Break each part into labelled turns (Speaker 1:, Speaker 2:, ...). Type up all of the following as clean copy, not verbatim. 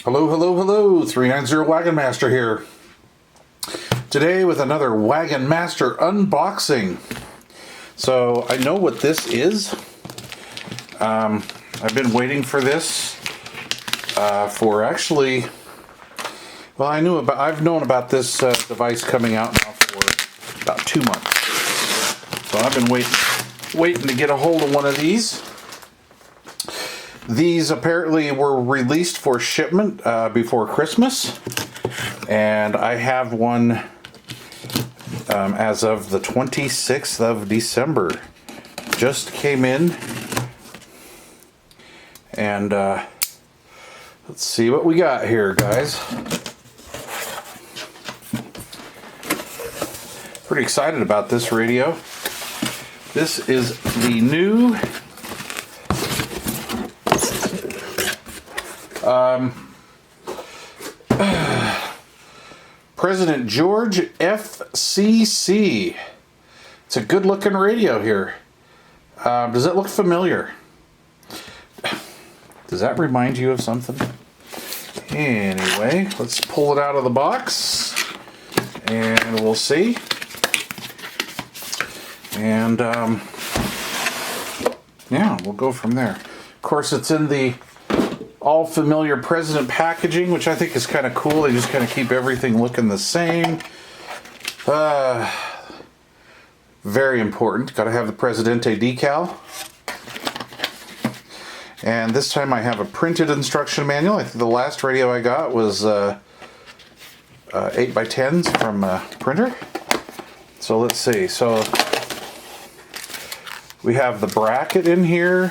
Speaker 1: Hello, hello, hello, 390 Wagon Master here. Today with another Wagon Master unboxing. So I know what this is. I've been waiting for this for actually, well, I've known about this device coming out now for about 2 months. So I've been waiting to get a hold of one of these. These apparently were released for shipment before Christmas, and I have one as of the 26th of December. Just came in, and let's see what we got here, guys. Pretty excited about this radio. This is the new President George FCC. It's a good looking radio here. Does it look familiar? Does that remind you of something? Anyway, let's pull it out of the box and we'll see. And yeah, we'll go from there. Of course, it's in the all familiar President packaging, which I think is kind of cool. They just kind of keep everything looking the same. Very important. Got to have the Presidente decal. And this time I have a printed instruction manual. I think the last radio I got was 8x10s from a printer. So let's see. So we have the bracket in here,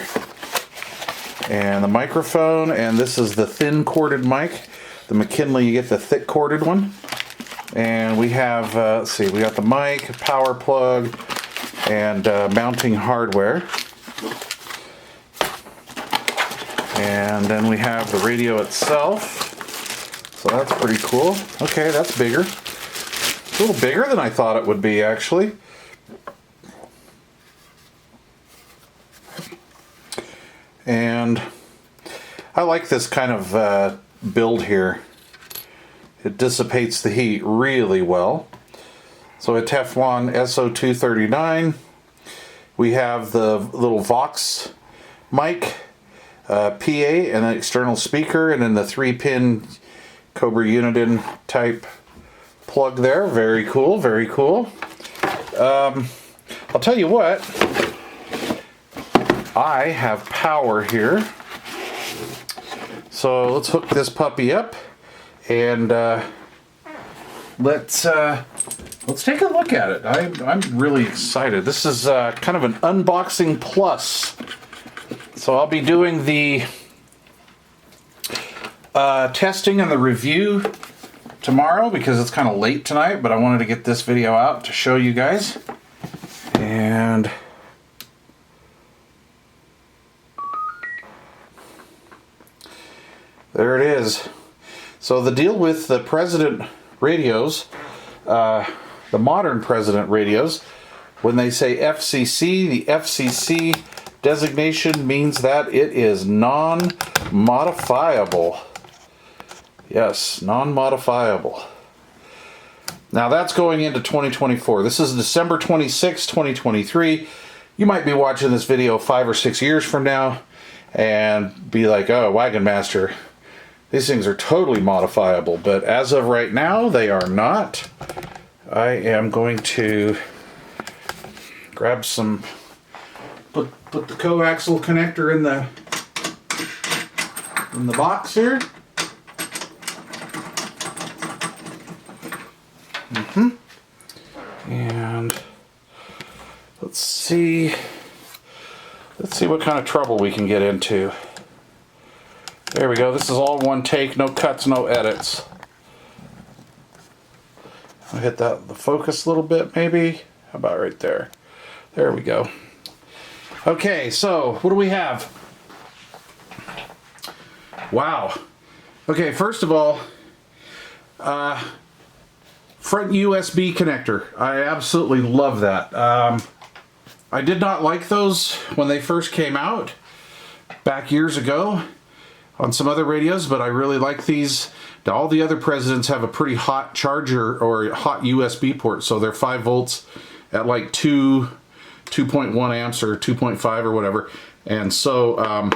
Speaker 1: and the microphone, and this is the thin corded mic. The McKinley, you get the thick corded one. And we have, let's see, we got the mic, power plug, and mounting hardware. And then we have the radio itself. So that's pretty cool. Okay, that's bigger. A little bigger than I thought it would be, actually. And I like this kind of build here. It dissipates the heat really well. So a Teflon SO239. We have the little Vox mic, PA, and an external speaker, and then the 3-pin Cobra Uniden type plug there. Very cool, very cool. I'll tell you what. I have power here, so let's hook this puppy up and let's take a look at it. I'm really excited. This is kind of an unboxing plus. So I'll be doing the testing and the review tomorrow because it's kind of late tonight, but I wanted to get this video out to show you guys. And there it is. So the deal with the President radios, the modern President radios, when they say FCC, the FCC designation means that it is non-modifiable. Yes, non-modifiable. Now that's going into 2024. This is December 26, 2023. You might be watching this video 5 or 6 years from now and be like, oh, Wagon Master, these things are totally modifiable, but as of right now, they are not. I am going to grab some, put the coaxial connector in the box here. And let's see what kind of trouble we can get into. There we go. This is all one take, no cuts, no edits. I'll hit the focus a little bit, maybe. How about right there? There we go. Okay, so what do we have? Wow. Okay, first of all, front USB connector. I absolutely love that. I did not like those when they first came out back years ago. on some other radios, but I really like these. Now, all the other Presidents have a pretty hot charger or hot USB port, so they're 5 volts at like 2.1 amps or 2.5 or whatever. And so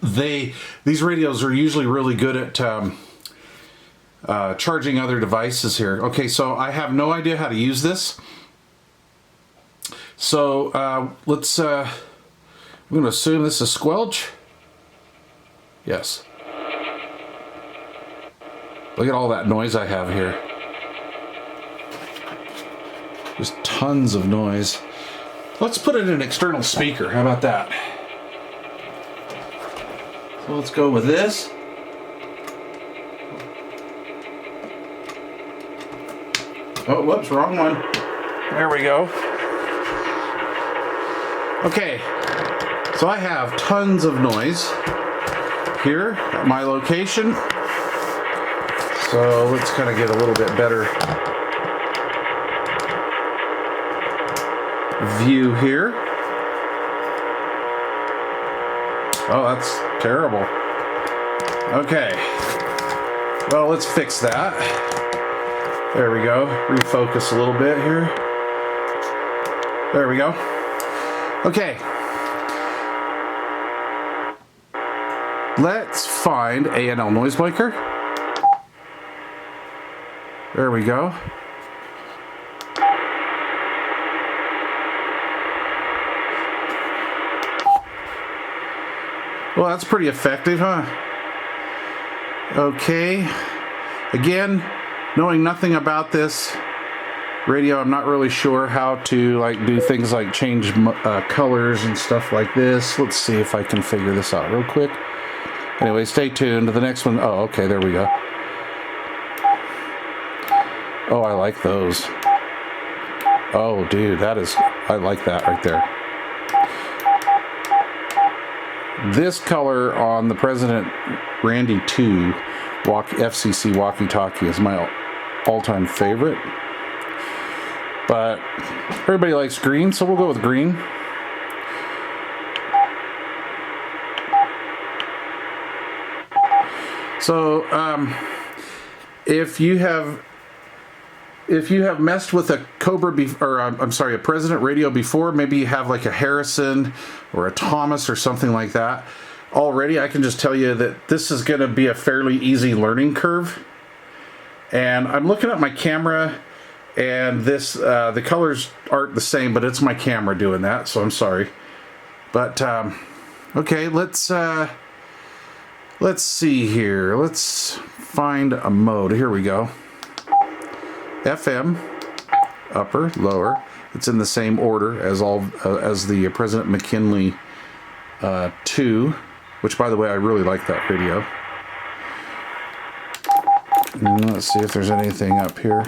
Speaker 1: these radios are usually really good at charging other devices here. Okay, so I have no idea how to use this. So let's, I'm going to assume this is squelch. Yes. Look at all that noise I have here. Just tons of noise. Let's put it in an external speaker. How about that? So let's go with this. Oh, whoops, wrong one. There we go. Okay, so I have tons of noise here at my location. So let's kind of get a little bit better view here. Oh, that's terrible. Okay, well, let's fix that. There we go. Refocus a little bit here. There we go. Okay. Let's find A&L noise blanker. There we go. Well, that's pretty effective, huh? Okay. Again, knowing nothing about this radio, I'm not really sure how to do things like change colors and stuff like this. Let's see if I can figure this out real quick. Anyway, stay tuned to the next one. Oh, okay, there we go. Oh, I like those. Oh, dude, I like that right there. This color on the President Randy 2 FCC walkie-talkie is my all-time favorite. But everybody likes green, so we'll go with green. So, if you have messed with a Cobra a President radio before, maybe you have like a Harrison or a Thomas or something like that already, I can just tell you that this is going to be a fairly easy learning curve. And I'm looking at my camera, and this the colors aren't the same, but it's my camera doing that, so I'm sorry. But okay, let's see here. Let's find a mode. Here we go. FM, upper, lower. It's in the same order as as the President McKinley 2, which, by the way, I really like that radio. And let's see if there's anything up here.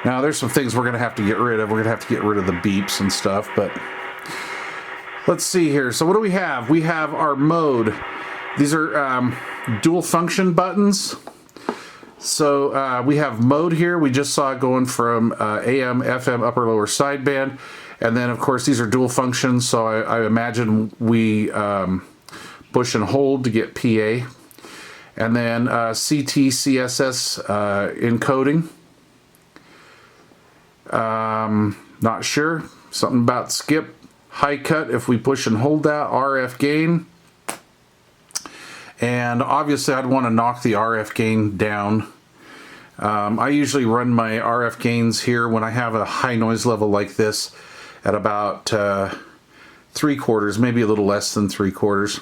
Speaker 1: Now, there's some things we're going to have to get rid of. We're going to have to get rid of the beeps and stuff, but let's see here. So what do we have? We have our mode. These are dual function buttons. So we have mode here. We just saw it going from AM, FM, upper, lower sideband. And then, of course, these are dual functions. So I imagine we push and hold to get PA. And then CT, CSS encoding. Not sure. Something about skip, high cut if we push and hold that, RF gain. And obviously I'd want to knock the RF gain down. I usually run my RF gains here when I have a high noise level like this at about 3/4, maybe a little less than 3/4.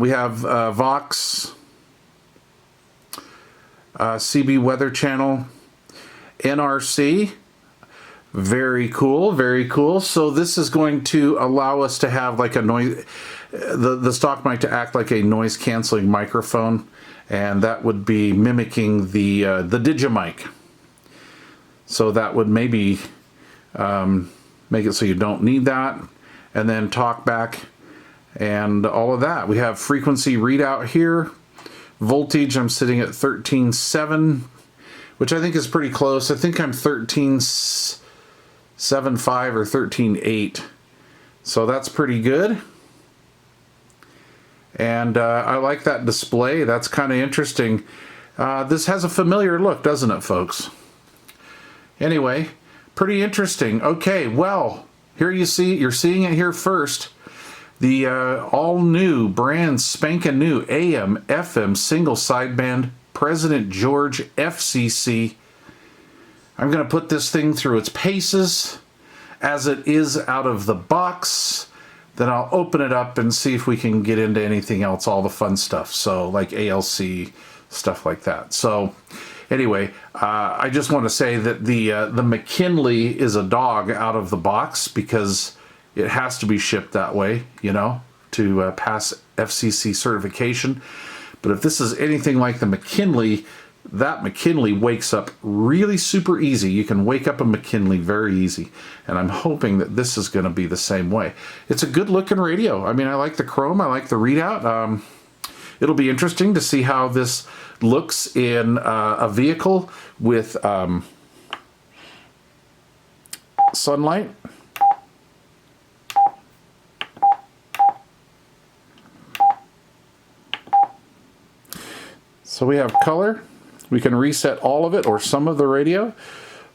Speaker 1: We have Vox, CB weather channel, NRC. Very cool, very cool. So this is going to allow us to have like a noise, the stock mic to act like a noise canceling microphone, and that would be mimicking the Digimic. So that would maybe make it so you don't need that, and then talk back and all of that. We have frequency readout here. Voltage, I'm sitting at 13.7, which I think is pretty close. I think I'm 13.75 or 13.8. So that's pretty good. And I like that display. That's kind of interesting. This has a familiar look, doesn't it, folks? Anyway, pretty interesting. Okay, well, here you're seeing it here first. The all new, brand spanking new AM, FM single sideband President George FCC. I'm going to put this thing through its paces as it is out of the box. Then I'll open it up and see if we can get into anything else, all the fun stuff. So like ALC, stuff like that. So anyway, I just want to say that the McKinley is a dog out of the box because it has to be shipped that way, you know, to pass FCC certification. But if this is anything like the McKinley, that McKinley wakes up really super easy. You can wake up a McKinley very easy. And I'm hoping that this is going to be the same way. It's a good looking radio. I mean, I like the chrome. I like the readout. It'll be interesting to see how this looks in a vehicle with sunlight. So we have color. We can reset all of it or some of the radio.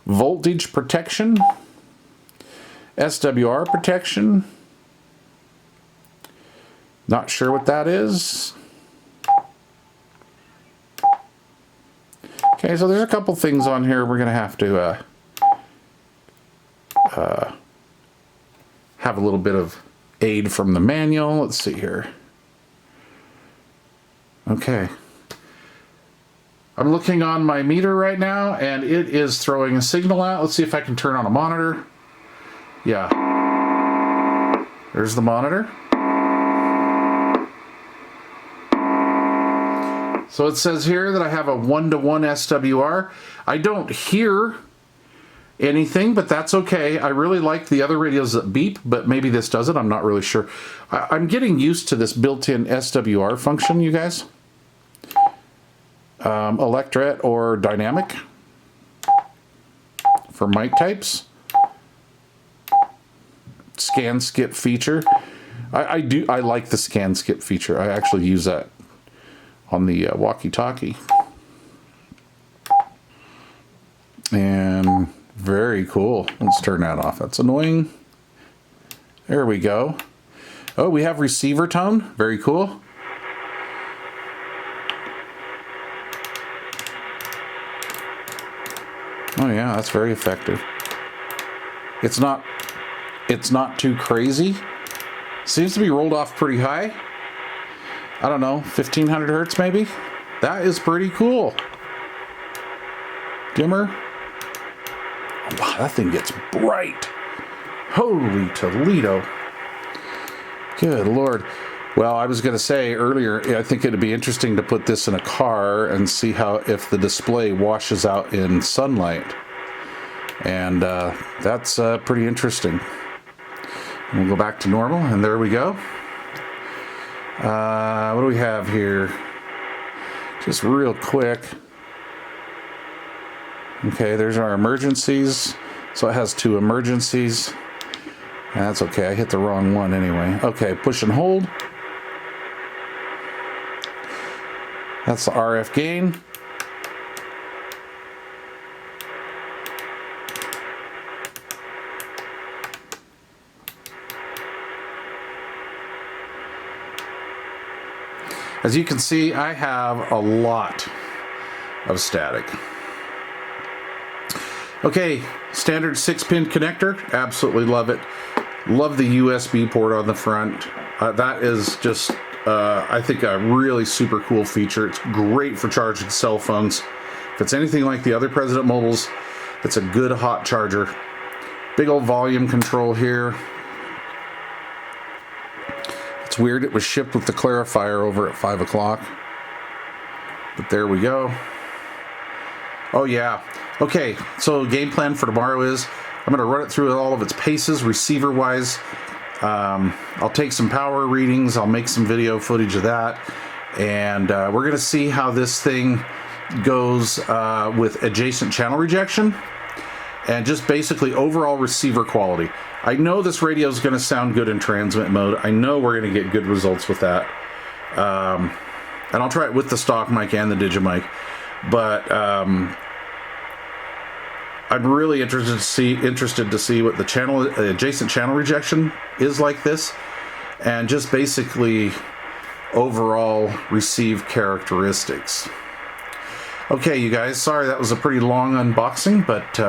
Speaker 1: Voltage protection. SWR protection. Not sure what that is. Okay, so there's a couple things on here we're going to have a little bit of aid from the manual. Let's see here. Okay. I'm looking on my meter right now, and it is throwing a signal out. Let's see if I can turn on a monitor. Yeah. There's the monitor. So it says here that I have a 1-to-1 SWR. I don't hear anything, but that's okay. I really like the other radios that beep, but maybe this doesn't. I'm not really sure. I'm getting used to this built-in SWR function, you guys. Electret or dynamic for mic types. Scan skip feature. I like the scan skip feature. I actually use that on the walkie-talkie. And very cool. Let's turn that off. That's annoying. There we go. Oh, we have receiver tone. Very cool. Oh yeah, that's very effective. It's not too crazy. Seems to be rolled off pretty high. I don't know, 1500 hertz maybe? That is pretty cool. Dimmer. Oh, wow, that thing gets bright. Holy Toledo. Good Lord. Well, I was going to say earlier, I think it'd be interesting to put this in a car and see if the display washes out in sunlight. And that's pretty interesting. And we'll go back to normal, and there we go. What do we have here? Just real quick. Okay, there's our emergencies. So it has 2 emergencies. That's okay, I hit the wrong one anyway. Okay, push and hold. That's the RF gain. As you can see, I have a lot of static. Okay, standard 6-pin connector. Absolutely love it. Love the USB port on the front. That is just, I think, a really super cool feature. It's great for charging cell phones. If it's anything like the other President Mobiles, it's a good hot charger. Big old volume control here. It's weird it was shipped with the clarifier over at 5 o'clock. But there we go. Oh yeah. Okay, so game plan for tomorrow is I'm going to run it through all of its paces, receiver-wise. I'll take some power readings. I'll make some video footage of that. And we're going to see how this thing goes with adjacent channel rejection. And just basically overall receiver quality. I know this radio is going to sound good in transmit mode. I know we're going to get good results with that. And I'll try it with the stock mic and the Digimic. But I'm really interested to see what the channel adjacent channel rejection is like this, and just basically overall received characteristics. Okay, you guys, sorry that was a pretty long unboxing, but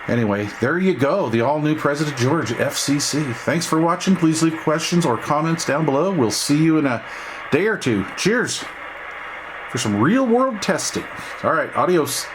Speaker 1: anyway, there you go, the all-new President George FCC. Thanks for watching. Please leave questions or comments down below. We'll see you in a day or two. Cheers for some real-world testing. All right, adios.